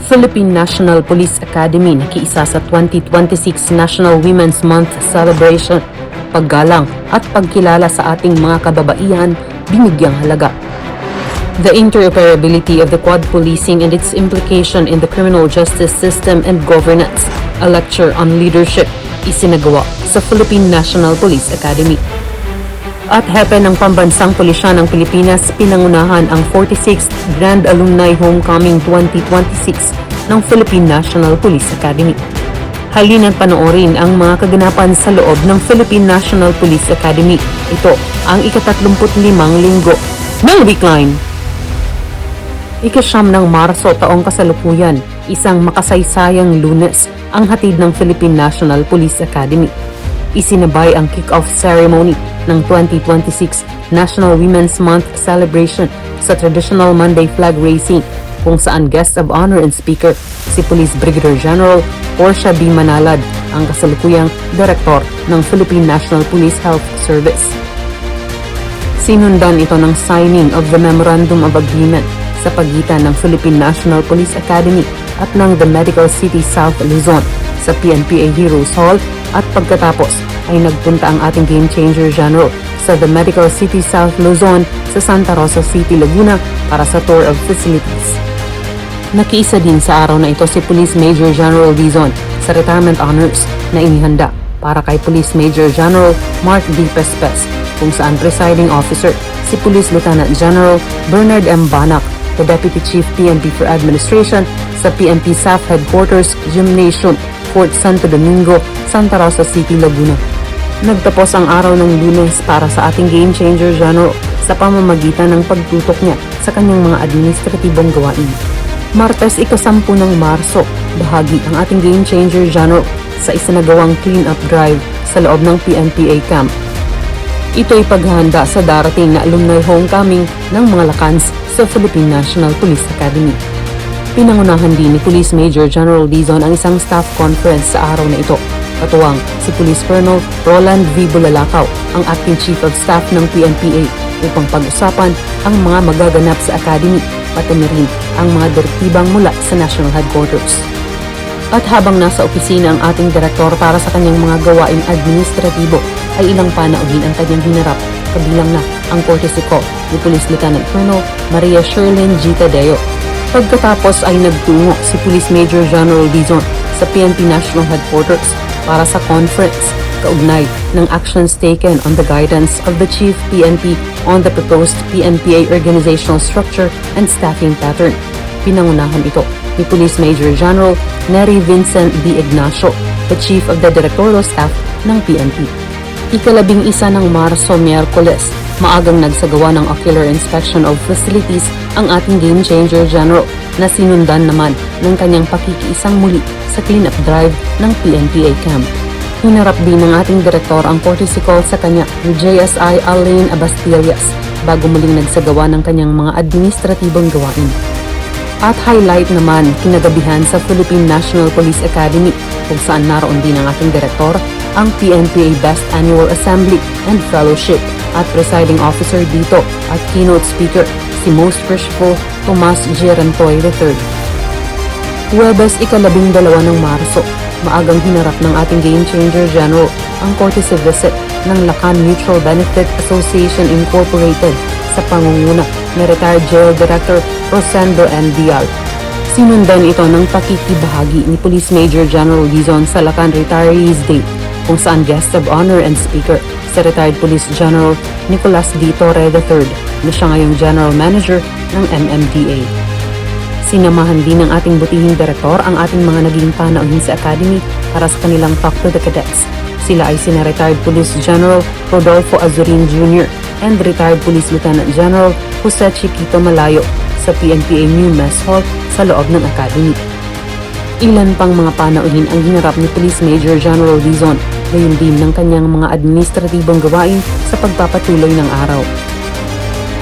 Philippine National Police Academy nakiisa sa 2026 National Women's Month Celebration. Paggalang at pagkilala sa ating mga kababaihan, binigyang halaga. The interoperability of the Quad Policing and its implication in the criminal justice system and governance, a lecture on leadership, isinagawa sa Philippine National Police Academy. At hepe ng Pambansang Pulisya ng Pilipinas, pinangunahan ang 46th Grand Alumni Homecoming 2026 ng Philippine National Police Academy. Halina't panoorin ang mga kaganapan sa loob ng Philippine National Police Academy. Ito ang ika-35 linggo ng Weekline. Ika-9 ng Marso taong kasalukuyan, isang makasaysayang Lunes ang hatid ng Philippine National Police Academy. Isinabay ang kick-off ceremony ng 2026 National Women's Month celebration sa traditional Monday flag raising, kung saan guest of honor and speaker si Police Brigadier General Portia B. Manalad, ang kasalukuyang direktor ng Philippine National Police Health Service. Sinundan ito ng signing of the Memorandum of Agreement sa pagitan ng Philippine National Police Academy at ng The Medical City South Luzon sa PNPA Heroes Hall, at pagkatapos ay nagpunta ang ating Game Changer General sa The Medical City South Luzon sa Santa Rosa City, Laguna para sa tour of facilities. Nakiisa din sa araw na ito si Police Major General Dizon sa retirement honors na inihanda para kay Police Major General Mark D. Pespes, kung saan presiding officer si Police Lieutenant General Bernard M. Banak, the Deputy Chief PNP for Administration sa PNP South Headquarters Gymnasium, Fort Santo Domingo, Santa Rosa City, Laguna. Nagtapos ang araw ng Lunes para sa ating Game Changer General sa pamamagitan ng pagtutok niya sa kanyang mga administratibong gawain. Martes, ika-10 ng Marso, bahagi ang ating Game Changer General sa isinagawang clean-up drive sa loob ng PNPA camp. Ito'y paghahanda sa darating na alumni homecoming ng mga Lakans sa Philippine National Police Academy. Pinangunahan din ni Police Major General Dizon ang isang staff conference sa araw na ito. Katuwang si Police Colonel Roland V. Bulalakaw, ang Acting Chief of Staff ng PNPA, upang pag-usapan ang mga magaganap sa Academy, pati na rin ang mga direktibang mula sa National Headquarters. At habang nasa opisina ang ating direktor para sa kanyang mga gawaing administratibo, ay ilang panauhin ang kanyang hinarap, kabilang na ang courtesy call ni Police Lieutenant Colonel Maria Sherlyn G. Tadeo. Pagkatapos ay nagtungo si Police Major General Dizon sa PNP National Headquarters para sa conference kaugnay ng actions taken on the guidance of the Chief PNP on the proposed PNPA organizational structure and staffing pattern. Pinangunahan ito ni Police Major General Nery Vincent B. Ignacio, the Chief of the Directorial Staff ng PNP. Ika-11 ng Marso, Miyerkules, maagang nagsagawa ng ocular inspection of facilities ang ating Game Changer General na sinundan naman ng kanyang pakikiisang muli sa clean-up drive ng PNPA camp. Hinarap din ng ating direktor ang courtesy call sa kanya ni JSI Alain Abastillas bago muling nagsagawa ng kanyang mga administratibong gawain. At highlight naman kinagabihan sa Philippine National Police Academy, kung saan naroon din ang ating direktor, ang PNPA Best Annual Assembly and Fellowship, at presiding officer dito at keynote speaker si Most Worshipful Tomas G. Rantoy III. Huwebes, ika-12 ng Marso, maagang hinarap ng ating Game Changer General ang courtesy visit ng Lacan Mutual Benefit Association Incorporated sa pangunguna ni retired Jail Director Rosendo N. Dial. Sinundan ito ng pakikibahagi ni Police Major General Dizon sa Lacan Retirees Day, kung saan guest of honor and speaker si retired Police General Nicolas D. Torre III, na siya ngayong General Manager ng MMDA. Sinamahan din ng ating butihing direktor ang ating mga naging panauhin sa Academy para sa kanilang talk to the cadets. Sila ay sina retired Police General Rodolfo Azurin Jr. and retired Police Lieutenant General Jose Chiquito Malayo sa PNPA New Mess Hall sa loob ng Academy. Ilan pang mga panauhin ang hinarap ni Police Major General Dizon, gayon din ng kanyang mga administratibong gawain sa pagpapatuloy ng araw.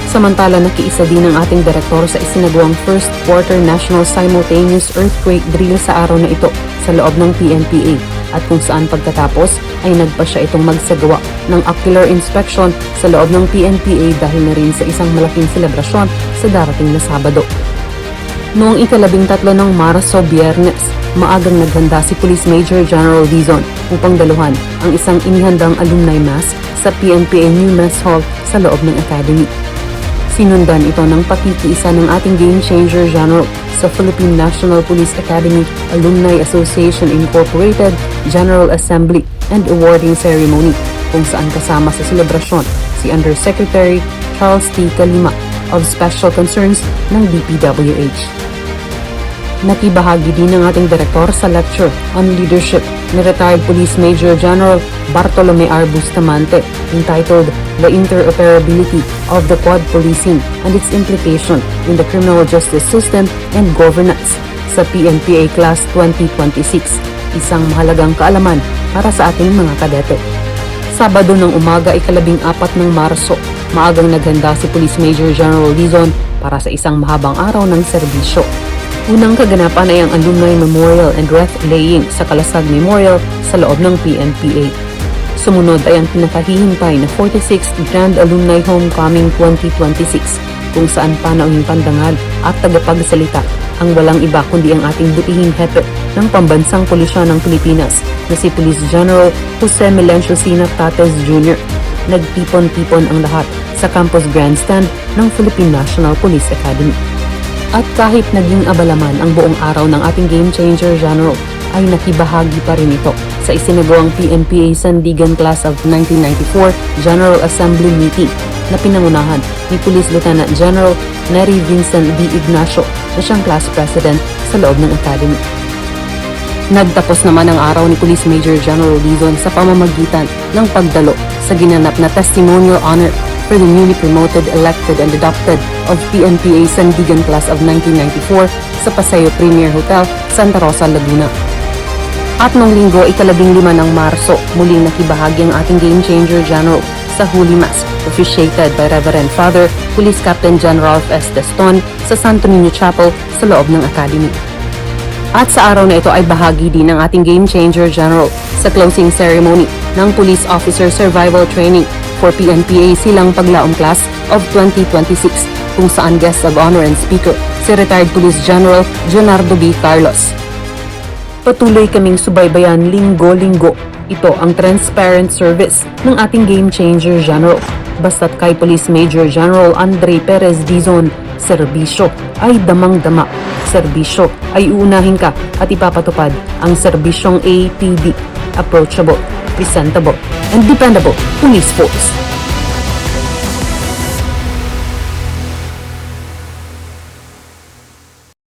Samantala, nakiisa din ang ating direktor sa isinagawang first quarter national simultaneous earthquake drill sa araw na ito sa loob ng PNPA, at kung saan pagkatapos ay nagpa siya itong magsagawa ng ocular inspection sa loob ng PNPA dahil na rin sa isang malaking selebrasyon sa darating na Sabado. Noong ika-13 ng Marso, Biyernes, maagang naghanda si Police Major General Dizon upang daluhan ang isang inihandang alumni mass sa PNPA New Mess Hall sa loob ng Academy. Sinundan ito ng pakikiisa ng ating Game Changer General sa Philippine National Police Academy Alumni Association Incorporated General Assembly and Awarding Ceremony kung saan kasama sa selebrasyon si Undersecretary Charles T. Calima of Special Concerns ng DPWH. Nakibahagi din ng ating direktor sa lecture on leadership ni retired Police Major General Bartolome R. Bustamante entitled The Interoperability of the Quad Policing and its Implication in the Criminal Justice System and Governance sa PNPA Class 2026, isang mahalagang kaalaman para sa ating mga kadete. Sabado ng umaga ika-14 ng Marso, maagang naghanda si Police Major General Dizon para sa isang mahabang araw ng serbisyo. Unang kaganapan ay ang Alumni Memorial and Wreath Laying sa Kalasag Memorial sa loob ng PNPA. Sumunod ay ang pinakahihintay na 46th Grand Alumni Homecoming 2026 kung saan panauhing pandangal at tagapagsalita ang walang iba kundi ang ating butihing hepe ng Pambansang Pulisya ng Pilipinas na si Police General Jose Melencio Sina Tates Jr. Nagtipon-tipon ang lahat sa Campus Grandstand ng Philippine National Police Academy. At kahit naging abalaman ang buong araw ng ating Game Changer General, ay nakibahagi pa rin ito sa isinagawang PNPA Sandigan Class of 1994 General Assembly Meeting na pinangunahan ni Police Lieutenant General Nery Vincent D. Ignacio na siyang Class President sa loob ng Academy. Nagtapos naman ang araw ni Police Major General Dizon sa pamamagitan ng pagdalo sa ginanap na Testimonial Honor for the newly promoted, elected, and adopted of PNPA Sandigan Class of 1994 sa Paseo Premier Hotel, Santa Rosa, Laguna. At noong linggo, ika-15 ng Marso, muling nakibahagi ang ating Game Changer General sa Holy Mass, officiated by Reverend Father Police Captain General S. Deston sa Santo Niño Chapel sa loob ng Academy. At sa araw na ito ay bahagi din ng ating Game Changer General sa closing ceremony ng Police Officer Survival Training for PNPA Silang Paglaom Class of 2026 kung saan guest of honor and speaker si retired Police General Leonardo B. Carlos. Patuloy kaming subaybayan linggo-linggo. Ito ang transparent service ng ating Game Changer General. Basta't kay Police Major General Andre Perez Dizon, serbisyo ay damang-dama. Serbisyo ay uunahin ka at ipapatupad ang serbisyong APD, approachable, presentable, and dependable police force.